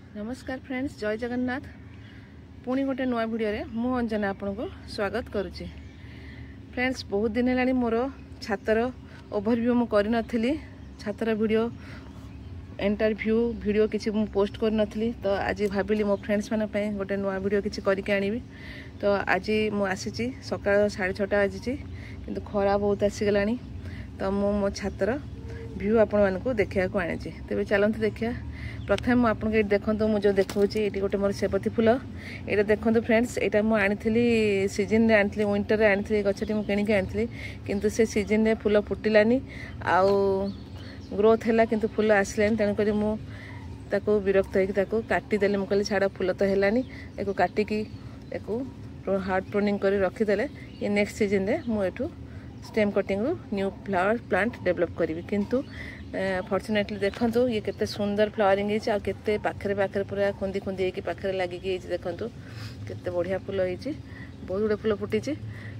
नमस्कार फ्रेंड्स, जय जगन्नाथ। पुणी गोटे नुआ वीडियो रे मु अंजना आपन को स्वागत करुच्ची। फ्रेंड्स, बहुत दिन है मोर छातर ओवरव्यू मु करी नथिली। छातर वीडियो इंटरव्यू वीडियो किसी मु पोस्ट कर नथिली, तो आज भाविली मो फ्रेंड्स माने पे गोटे नुआ वीडियो किसी करके आनिबी। तो आज मु आसीची सकाळ 6:30 बाजिची, किंतु खरा बहुत आसीगलानी। तो मो छातर व्यू आपण मानकु देखिया को आनिची। तेबे चलंतु देखिया। प्रथम आपन के देखंतु मु जो देखौची एटी गोटे मोर सेबती फूल। एटा देखंतु फ्रेंड्स, एटा मु आनिथिली सीजन रे आनिथिली, विंटर रे आनिथिली। गछटी मु किनि के आनिथिली, किंतु से सीजन रे फूल फुटिलानी आउ ग्रोथ हैला, किंतु फूल आसलेन। तन करी मु ताको विरक्त होई ताको काटी देले। मु कहले छाड़ा फूल तो हैलानी, एको काटी की एको हार्ड प्रूनिंग करी रखी देले। ये नेक्स्ट सीजन रे मु एठू स्टेम कटिंग रू न्यू फ्लावर प्लांट डेवलप करी। किंतु फॉर्चुनेटली देखंतु ये केते सुंदर फ्लावरिंग है, केते पाखरे पाखरे पूरा खुंदी खुंदी है कि पाखरे लागी कि देखंतु केते बढ़िया फूल है। बहुत गुड़े फूल फुटी।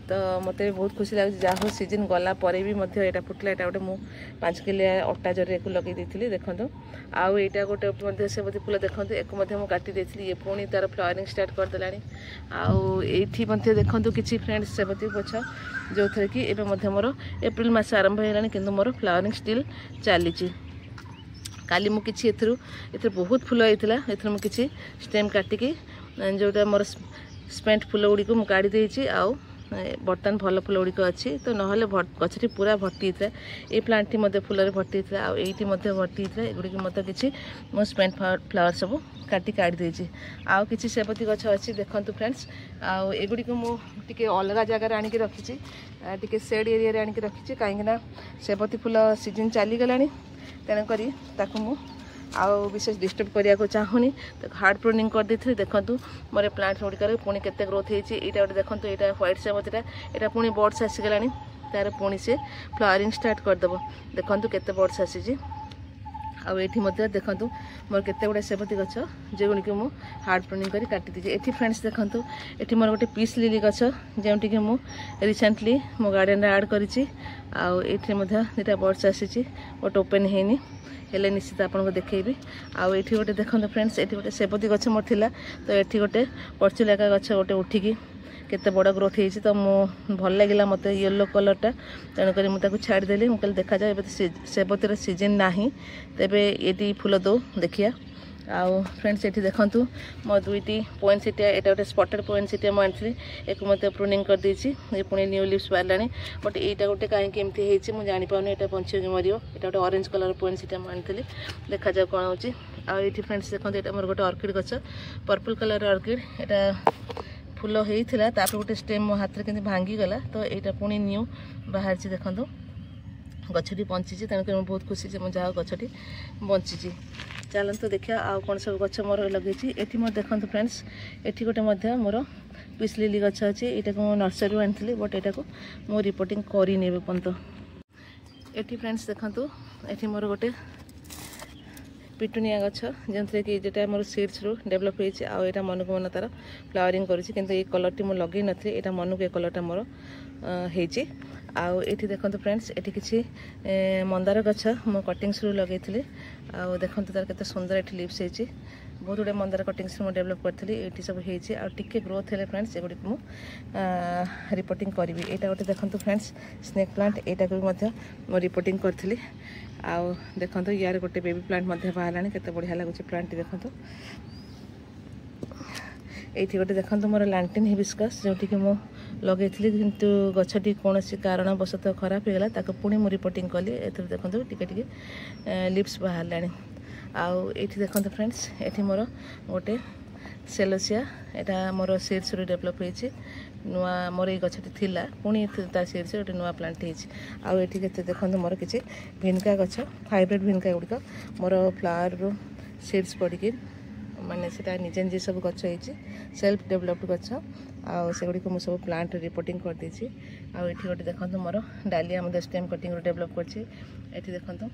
तो मत बहुत खुशी लगे, जहाँ सीजन गला पर भी एटा फुटला। एटा गोटे मु 5 किलो अटा जरे को लगे देती। देखो आउ एटा गोटे सेबती फूल देखो, एक काटी देती। ये पुणी तार फ्लावरिंग स्टार्ट करदेला। आउ एठी देखो किसी फ्रेंड्स सेबती गछ जो थे कि एवं मोर एप्रिल मास आरंभ होगा, किंतु मोर फ्लावरिंग स्टिल चली। काली मु किछि एथरु बहुत फूल होइतिला। एथरु मु किछि स्टेम काटिकी जोटा मोर स्पेंट फूल गुड़ी को काढ़ी देछि। आउ बर्तमान भल फूल गुड़िक अच्छी। तो ना गछटी पूरा भर्ती होता। ये प्लांट फूल भर्ती होता। आईटी भर्ती होता। एगुड़ी किसी मो स्पेंट फ्लावर सब काटी काढ़ी देछि। आउ किछि सेबती गछ अच्छी। देखंतु फ्रेंड्स, आउ एगुड़ी को मु टिके अलग जगह आनिक रखिछि, टिके शेड एरिया रे आनिक रखिछि। काहेकि सेबती फूल सीजन चली गलानी, तेणुक ताकू मु आउ विशेष डिस्टर्ब करिया को चाहूनी। तो हार्ड प्रूनिंग कर देथि। देखंतु मोर प्लांट गुड़िकर पुणी केते ग्रोथ होइछि। एटा गोटे देखंतु, एटा व्हाइट सेबतीटा, एटा पुणी बर्ड्स आसी गलानी। तार पुणी से फ्लावरिंग स्टार्ट कर देबो। देखंतु केते बर्ड्स आसीछि। आउ एठी मध्ये देखंतु मोर केते गुडे सेबती गछ जे गुणी के मु हार्ड प्रूनिंग करी काटी दिजे। एठी फ्रेंड्स देखंतु, एठी मोर गोटे पीस लिली गछ जेउटी के मु रिसेंटली मो गार्डन रे ऐड करिछि। आउ एठी मध्ये दुटा बर्ड्स आसीछि, बट ओपन हेनी, हेले निश्चित आपको देखी। आउ एठी गोटे देखो फ्रेंड्स, एठी गोटे सेबती गछ मोर थिला। तो एठी गोटे पर्चुलाका गछ गोटे उठिकी केते बड़ ग्रोथ होइछि। तो मो भल लागिला मते येलो कलरटा, तेणुक मुझे छाड़देली। मुझे देखा जाए सेबतीर सीजन नाही, तेबे एटी फूल दो देखिया। आउ फ्रेंड्स एठी देखंतु मो दुईटी पोइनसेटिया, एटा गोटे स्पॉटेड पोइनसेटिया मो आनथि। एक मते प्रूनिंग कर देछि, ये पुणी न्यू लिव्स बारलानी। बट एटा गोटे काहे के एमती हेछि मु जानि पाउनी। एटा पंचियों के मरियो। एटा गोटे ऑरेंज कलर पोइनसेटिया मो आनथि। देखा जाय कोन होछि। आ एठी फ्रेंड्स देखंतु, एटा मोर गोटे ऑर्किड गछ, पर्पल कलर ऑर्किड। एटा फूल होइथिला, तापर गोटे स्टेम मो हाथ रे केंति भांगी गला। तो एटा पुणी न्यू बाहरछि। देखंतु गछटी बंची, तेणुक मैं बहुत खुशी जे जहाँ गछटी बंची। चलते देखिए आउ कौन सब गछ मोर लगे। एटी मोर देखो फ्रेंड्स, एटी गोटे मोर पीस लिली गछ अच्छी। यहाँ को नर्सरी आनी, बट यहाँ को मो रिपोर्टिंग करनी पर्यंत। एटी फ्रेंड्स देखो, एटी मोर गोटे पिटुनिया गछ जो कि जेटा मोर सीड्स रू डेवलप होइछि। आ एटा मन को मन तार फ्लावरिंग करिछि, किंतु ये कलर टी मो लगे नथि। एटा मन को ए कलरटा मोर हेछि। आउ एठी देखंतु फ्रेंड्स, एठी किछि मंदार गछ मो कटिंग्स रू लगेइथिली। आउ देखंतु तार केते सुंदर एठी लिव्स हेछि। बहुत गुडे मंदार कटिंग्स मो डेवलप करथिली। एठी सब हेछि। आ टिके ग्रोथ हेले फ्रेंड्स एगुडी मु रिपोर्टिंग करबी। एटा गोटे देखंतु फ्रेंड्स स्नेक प्लांट, एटा को मध्य मो रिपोर्टिंग करथिली। आउ देखंतु यार गोटे बेबी प्लांट मध्य बाहलानी। केते बढ़िया लागुछि प्लांट देखंतु। एठी गोटे देखंतु मोर लैंटिन हिबिस्कस जोटी कि मो लगेइथिली, किंतु गछटी कोनोसी कारणवशतः खराब हो गला। ताको पुणी मु रिपोर्टिंग कली। एथि देखंतु टिके टिके लिप्स बाहलानी। आउ एठी देखंतु फ्रेंड्स, एठी मोर गोटे सेलोसिया, एटा मोर सीड्स रू डेवलप होइछि। नुआ मोर ए गछटी थिला, पुणी तार सीड्स गोटे नुआ प्लांट होइछि। आउ एठी केते देखंतु मोर किछि भिनका गछ, हाइब्रिड भिनका गुडिक मोर फ्लावर रू सीड्स पड़िकी माने सेटा निजे निजे सब गछ होइछि, सेल्फ डेवलप्ड गछ। आउ सेगुडी को मु सब प्लांट रिपोर्टिंग कर देछि। आउ एठी गोटे देखंतु मोर डालिया मध्य स्टेम कटिंग रू डेवलप करछि। एठी देखंतु,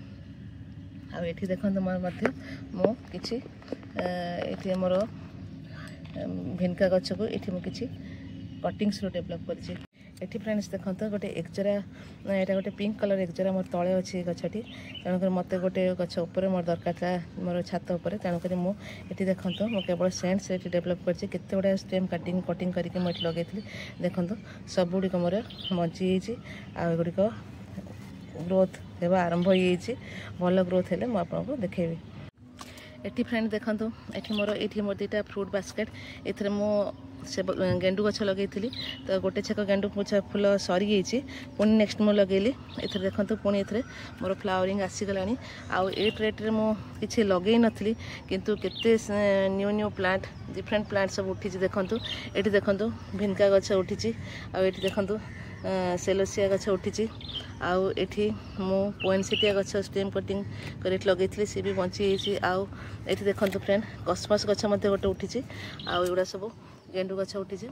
आउ एठी देखंतु मोर मध्य मु किछि एठी मोर भिनका गछ को एठी मु किछि कटिंग्स रो डेवलप करछि। एठी फ्रेंड्स देखो गोटे एकजरा यहाँ गोटे पिंक कलर एकजरा मोर तले अच्छी गछटी तेणुक मत गोटे गछ उपर मोर दरकार था मोर छात उपर तेणुक मुझे देखो मुझे केवल सेंट्स ये डेभलप करते गुड़ा स्टेम कटिंग करके मुझे लगे देखो सब गुड़िक मोर बची आगुड़िक ग्रोथ होगा आरंभ हो भल ग्रोथ है मुझे आपको देखेबी। एठी फ्रेंड देखो ये मोर दुटा फ्रूट बास्केट एथरे मो से गेंडू गछ लगे तो गोटे छेक गेंडू फूल सरी जाइए पुणी नेक्स्ट मु लगेली एथरे देखो पुणी एथरे मोर फ्लावरिंग आसीगला आउ ए ट्रेट्रे मुझे लगे नी किंतु केते new new plant different plant सब उठी देखो ये देखो भिनका गछ उठी आउ देखो सेलोसिया गछ उठी आउ एठी मु पोइनसेटिया गछ स्टेम कटिंग कर लगे सी भी बची आउ ये देखो फ्रेंड कस्मस गछ गोटे उठी आउ एगुड़ा सब गेंडू गछ उठी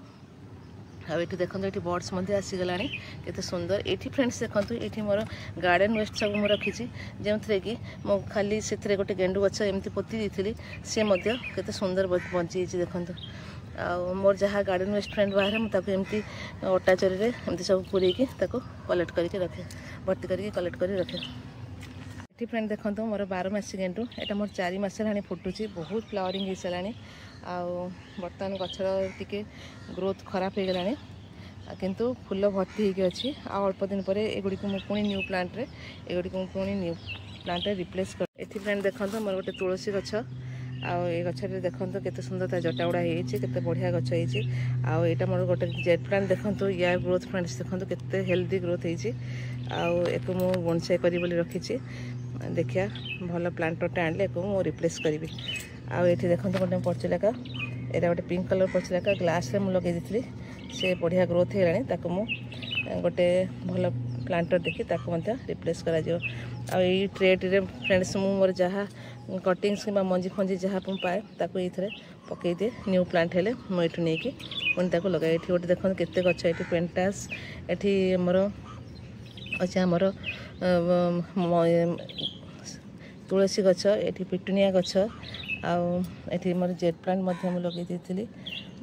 आउ ये देखो ये बर्ड्स आसीगला केते सुंदर ये फ्रेंड्स देखो ये मोर गार्डन वेस्ट सब मुझे रखी जो कि मो खाली से गोटे गेंडू गछ एमती पोती दी सी केते सुंदर बची देखो आ मोर जहाँ गार्डन वेस्ट फ्रेंड बाहर मुझे एमती अटा चरी एमती सब पूरे कलेक्ट करके रखे भर्ती करके कलेक्ट कर रखे। ये फ्रेंड देखो मोर 12 मासी गेंडू यहाँ मोर 4 मास फुटुची बहुत फ्लावरिंग हो सारा बर्तमान गचर टिके ग्रोथ खराब हो गलानी किंतु फूल भर्ती होगी अच्छी अल्प दिन पर एगुड़ी को पुणी न्यू प्लांट रे एगुड़ी को पुणी न्यू प्लांट रे रिप्लेस कर। ये फ्रेंड देखो मोर गोटे तुलसी गछ आउ ये गचर देखो केते सुंदर ता जटा गुड़ा होते बढ़िया गछ आउ यहाँ मोर गोटे जेट प्लांट देखो या ग्रोथ फ्रेंड्स देखो केते हेल्दी ग्रोथ होक मु बोनसाई करी बोली रखी देखिया भल प्लांटरटे आनले मु रिप्लेस करी आउ ये देखो गोटे पर्चिलाका यहाँ गोटे पिंक कलर पर्चिलाका ग्लास रे मु लगे दी से बढ़िया ग्रोथ होगा मु गोटे भल प्लांटर देखी रिप्लेस करा ट्रे फ्रेंड्स मोर जहाँ कटिंग्स कि मंजी फंजी जहाँ पाए ये पकई दिए न्यू प्लांट हेले मुझे नहीं कि पुणी लगे ये गोटे देखो केते गछ ये पेंटास ये मोर अच्छे आमर तुलसी गछ ये पिटुनिया गछ आउ मोर जेट प्लांट लगे दी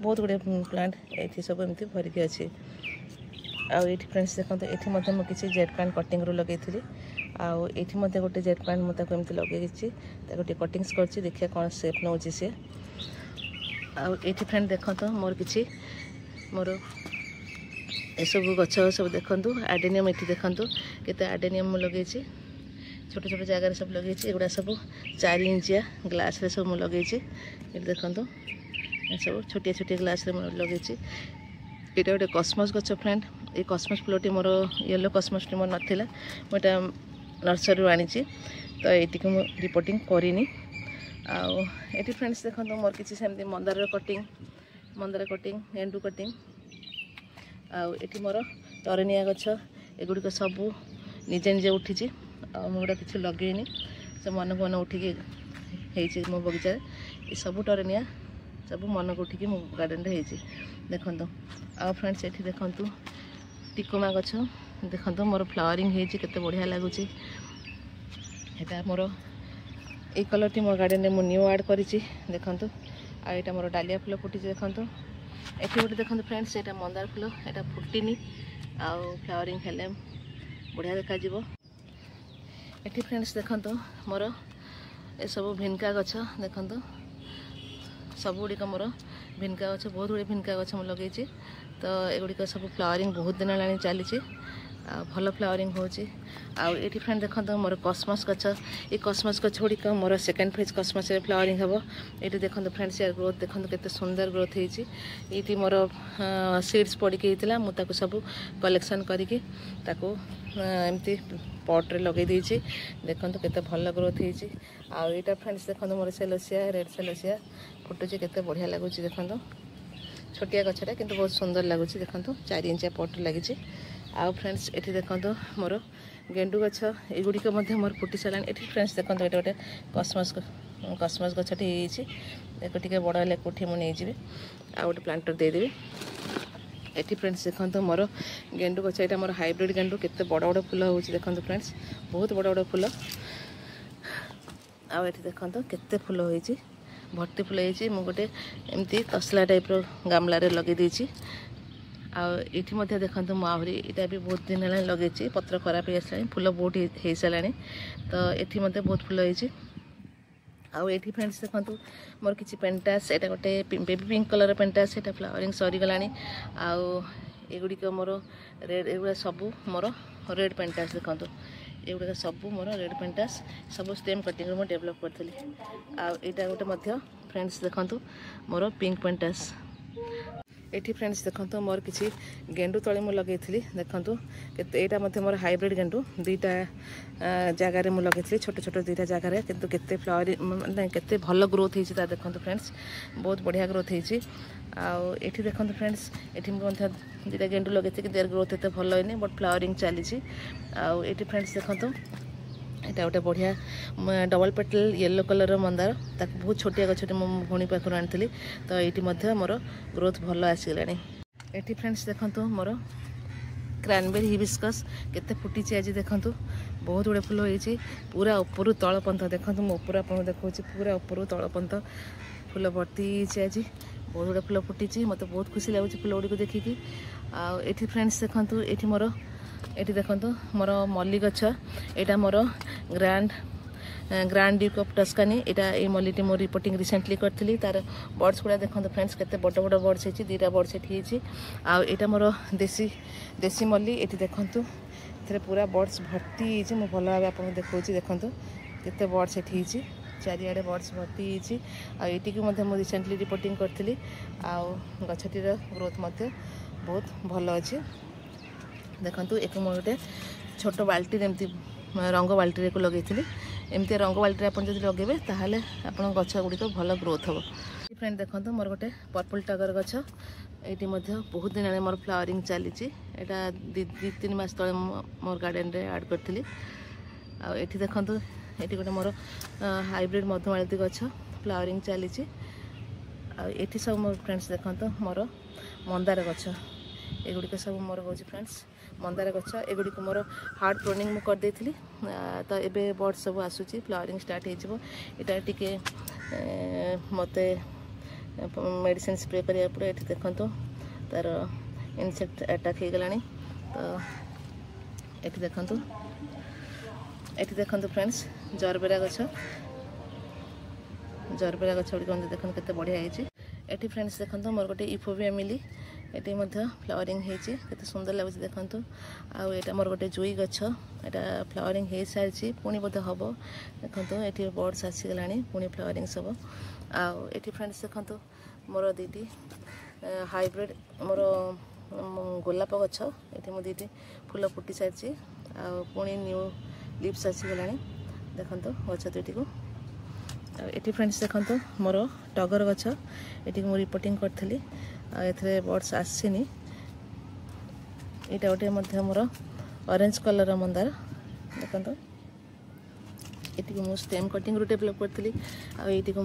बहुत गुड़े प्लांट ये सब एमती भरिकी अच्छी आउ ये फ्रेंड्स देखो ये मुझे किसी जेट प्लांट कटिंग रू लगे आउ ये गोटे जेट प्लांट मुझे एमती लगे कटिंग्स कर देखिए कौन सेप नौ सी आउ ये फ्रेंड देखो मोर किसी मोर सब गछ सब देखु आडेनियम ये देखु केते आडेनियम लगे छोट छोट जगार सब लगे एगुड़ा सब 4 इंचिया ग्लास रे सब लगे ये देखु सब छोटिया छोटिया ग्लास रे लगे ये गोटे कस्मस गछ फ्रेंड ये कस्मस फुलटी मोर येलो कस्मस मोर नाला मुझे नर्सरी आनी तो ये रिपोर्टिंग करनी आउ ये फ्रेंड्स देखो मोर किसी सेमती मंदार कटिंग गेंडू कटिंग आउ ये मोर टरेनिया गछ एगुड़िक सब निजे निजे उठी मुझे किसी लगेनी से मन को मन उठिकी मो बगीचा ये सब टरेनिया सब मन को उठिकी मो गार्डन रे देखो आउ फ्रेंड्स ये देखु टिकोमा गछ देखो मोर फ्लावरिंग होते बढ़िया लगुच यहाँ मोर ये कलर टी मोर गार्डन में न्यू ऐड करी देखो आ यहाँ मोर डालिया फुल फुटी देखो ये गोटे देखो फ्रेंड्स यहाँ मंदार फुल यहाँ फुटिनी आउ फ्लावरिंग हेले बढ़िया देखा ये फ्रेंड्स देखो मोर ये सब भिनका गछ देखो सब गुड़िक मोर भिनका गछ बहुत गुड़े भिनका गछ मुझे लगे तो एगुड़िक सब फ्लावरिंग बहुत दिन है चली भल फ्लावरिंग होती फ्रेंड देखो मोर कस्मस गछ ये कस्मस गछ गुड़िक मोर सेकेंड फेज कस्मस फ्लावरिंग हम ये देखो फ्रेंड्स यार ग्रोथ देखो केते सुंदर ग्रोथ होती मोर सीड्स पड़ी मुझे सब कलेक्शन करके एमती पॉट रे लगे देछि देखो केते भल ग्रोथ होती आईटा फ्रेंड्स देखो मोर सेलोसिया रेड सेलोसिया फुटुची केते बढ़िया लगुच देखो छोटिया गछटा किंतु बहुत सुंदर लगुच देखो 4 इंचिया पॉट लगी आउ फ्रेंड्स ये देखो मोर गेंडू गछ एगुड़िक मोर फुटी सारा ये फ्रेंड्स देखो ये गोटे कस्मस गछटी देखो टे बड़ हेल्ले उठी मुझे आ गोटे प्लांटर देदेवी ये फ्रेंड्स देखो मोर गेंडू गछ यहाँ मोर हाइब्रिड गेंडू केते बड़ बड़ फूल हो देखो फ्रेंड्स बहुत बड़ बड़ फूल आउ ये देखो केते फूल होती भर्ती फूल होती मुझे एमती तसला टाइप गामला लगे देछि आठी देखते मुझे यहाँ भी बहुत दिन है लगे पत्र खराब हो आसा फूल बहुत हो सारा तो ये मत बहुत फूल होती आठी फ्रेंड्स देखो मोर किसी पेंटास यहाँ गोटे बेबी पिंक कलर पेंटास यहाँ फ्लावरिंग सरीगला एगुड़िक मोर रेड एगुड़ा सब मोर रेड पेंटास देखो एगुड़ा सब मोर रेड पेंटास सब स्टेम कटिंग में डेभलप करी आईटा गोटे फ्रेंड्स देखो मोर पिंक पेंटास एठी फ्रेंड्स देखो मोर किसी गेंडू तले मुझे लगे देखूँ यहाँ मोर हाइब्रिड गेंडू दुईटा जगार मुझे लगे छोट छोट दुईटा जगार किंतु केते फ्लावरिंग माने केते भल ग्रोथ होती देखो फ्रेंड्स बहुत बढ़िया ग्रोथ होती आठी देखो फ्रेंड्स ये दुईटा गेंडू लगे कि ग्रोथ एत भल होनी बट फ्लावरिंग चली आठी फ्रेंड्स देखो यहाँ गोटे बढ़िया double petal yellow colour Mandar ताक बहुत छोटिया गछटे मो भणी पाखर आनी तो ये मोर ग्रोथ भल आसगला ये फ्रेंड्स देखो मोर क्रैनबेरी हिबिस्कस केते फुटी आज देखो बहुत गुड़े फूल होती पूरा ऊपर तल पंथ देखो ऊपर आप देखा पूरा ऊपर तल पंथ फूल भर्ती आज बहुत गुड़े फूल फुटी मत बहुत खुशी लगुच फूल गुड़ी को देखिकी आठी फ्रेंड्स देखो ये मोर ये देखो मोर मल्ली गछ यहाँ मोर ग्रांड ड्यूक ऑफ टस्कानी यहाँ ये मल्लीटी मोर रिपोर्टिंग रिसेंटली करी तार बर्ड्स गुड़ा देखो फ्रेंड्स केते बड़ बड़ बर्ड्स होती दुईटा बर्ड्स ये आईटा मोर देसी देसी मल्ली ये देखो ये पूरा बर्ड्स भर्ती मुझे भल भाव आप देखा देखो केते बर्ड्स ये चारिआडे बर्ड्स भर्ती आईटी को मुझे रिसेंटली रिपोर्टिंग करी गछटीर ग्रोथ बहुत भल अच्छे देखो एक गोटे छोट बाल्टी एमती रंग बाल्टी को लगे एमती रंग बाल्टी आप लगे ताहले आप गछ गुड़िक भल ग्रोथ हम फ्रेंड देखो मोर गोटे पर्पल टगर गछ ये बहुत दिन मोर फ्लावरिंग चली यहाँ दी तीन मास तले मोर गार्डन रे ऐड करी आठी देखो ये गोटे मोर हाइब्रिड मधुमालती गछ फ्लावरिंग चली ये सब मोर फ्रेंड्स देखो मोर मंदार गछ एगुड़िक सब मोर हो फ्रेंड्स मंदार गछ एगुड़ी मोर हार्ड प्रोनिंग मुझे करदे तो ये बर्ड सब आसूँ फ्लावरिंग स्टार्ट होटे मत मेडिसिन स्प्रे करा पड़े ये देखो तार इनसेक्ट अटैक हो गला तो ये देखो फ्रेंड्स जरबेरा गछ गुड़ी देखो केते बढ़िया ये फ्रेंड्स देखो मोर गोटे इफोबिया मिली ये फ्लावरिंग होते सुंदर लगुच देखो आईटा मोर गोटे जुई गछ यहाँ फ्लावरिंग हो सारी पुणी बोधे हम देखो ये बर्ड्स आसीगला पुणी फ्लावरिंग सब आठी फ्रेंड्स देखो मोर दीटी हाइब्रिड मोर गोलाप गछ ये मुझे दीटी फूल फुटी सारी पुणी न्यू लिप्स आसीगला देखो गछ दुईटी को ये फ्रेंड्स देखो मोर टगर गछ ये मुझे रिपोर्टिंग करी ए बर्ड्स आसनी यहाँ गोटे मोर ऑरेंज कलर मंदार देखो ये मुझे स्टेम कटिंग रू डेभलप करी आईटी को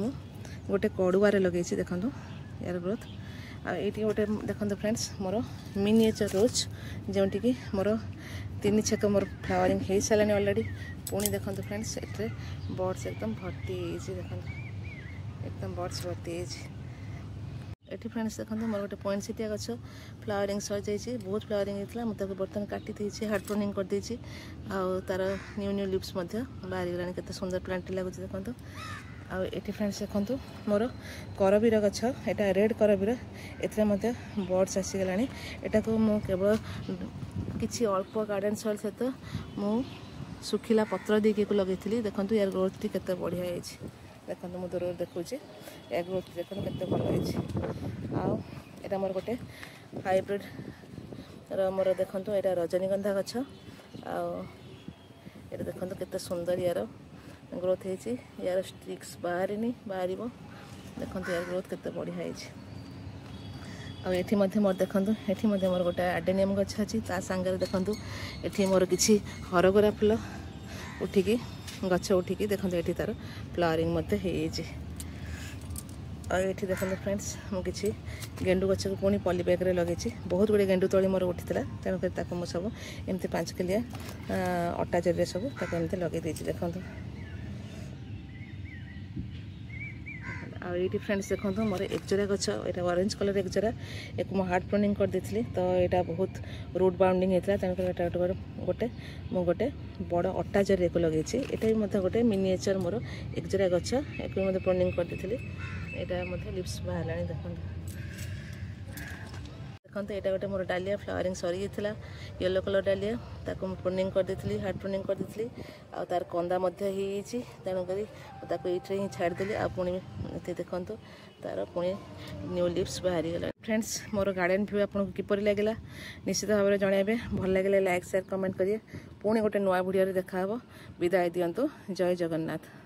गोटे कड़ुआर लगे देखो यार ग्रोथ आईटी गोटे देखो फ्रेंड्स मोर मिनिएचर रोज जोटी कि मोर 3 छेक मोर फ्लावरिंग हो सारे अलरेडी पुणी देखो फ्रेंड्स ये बर्ड्स एकदम भर्ती देखो एकदम बर्ड्स भर्ती ये फ्रेंड्स देखो मोर गोटे पॉइंट सिटिया गछ फ्लावरिंग सर जाइए बहुत फ्लावरिंग होता मुझे बर्तमान काटी हार्ड प्रोनिंग करदे तार न्यू न्यू लिप्स बाहरी गलानी केते सुंदर प्लांट लगुच देखो ये फ्रेंड्स देखो मोर करबीर गछ यहाँ रेड करबीर ए बर्ड्स आसीगला यहाँ को मु केवल किसी अल्प गार्डन सॉइल सहित मु सुखिला पत्र देके लगे देखो यार ग्रोथ टी केते बढ़िया है देखो मुझे दूर देखुची या ग्रोथ देखो केते भल है मोर गोटे हाइब्रिड मोर देखो यहाँ रजनीगंधा गछ ये देखो केते सुंदर यार ग्रोथ होती यार स्ट्रिक्स बाहर बाहर देखो यार ग्रोथ केते बढ़िया है आठी मोर देखो ये मोर गोटे आडेनियम गछ अच्छी सांगे देखो ये मोर किसी हरगोरा फूल उठिकी गछ उठिकी देखो ये तार फ्लावरिंग मत ये देखो फ्रेंड्स मुझे गेंडू गछ को पुणी पॉली बैग लगे बहुत गुड़े गेंडू तली मोर उठी तेणुक मुझे सब एमती 5 किलिया अटा जरिए सब एमती लगे देखो आईटी फ्रेंड्स देखो मोर एकजरा गछ ये ऑरेंज कलर एकजरा एक मु हार्ड प्रूनिंग कर देथिली तो यहाँ बहुत रूट बाउंडिंग होता तेणुकर गोटे गोटे बड़ अट्टा जरी को लगे यहाँ भी मतलब गोटे मिनिएचर मोर एकजरा गछ एक प्रूनिंग कर देथिली यहाँ लिप्स बाहर देखो देखते यहाँ गोटे मोर डालिया फ्लावरिंग सरी जाता येलो कलर डालिया ताको प्रूनिंग कर देथिली हार्ड प्रूनिंग कर देथिली आ तार कंदा मध्य ही तेणुक ये ही छाड़देली आ पुणी देखो तार पुणी न्यू लिप्स बाहरी गला फ्रेंड्स मोर गार्डन व्यू आपको किपर लगे निश्चित भाव में जनइबे भल लगे लाइक शेयर कमेंट करिए पुणी गोटे नुआ वीडियो देखा विदाय दिंतु जय जगन्नाथ।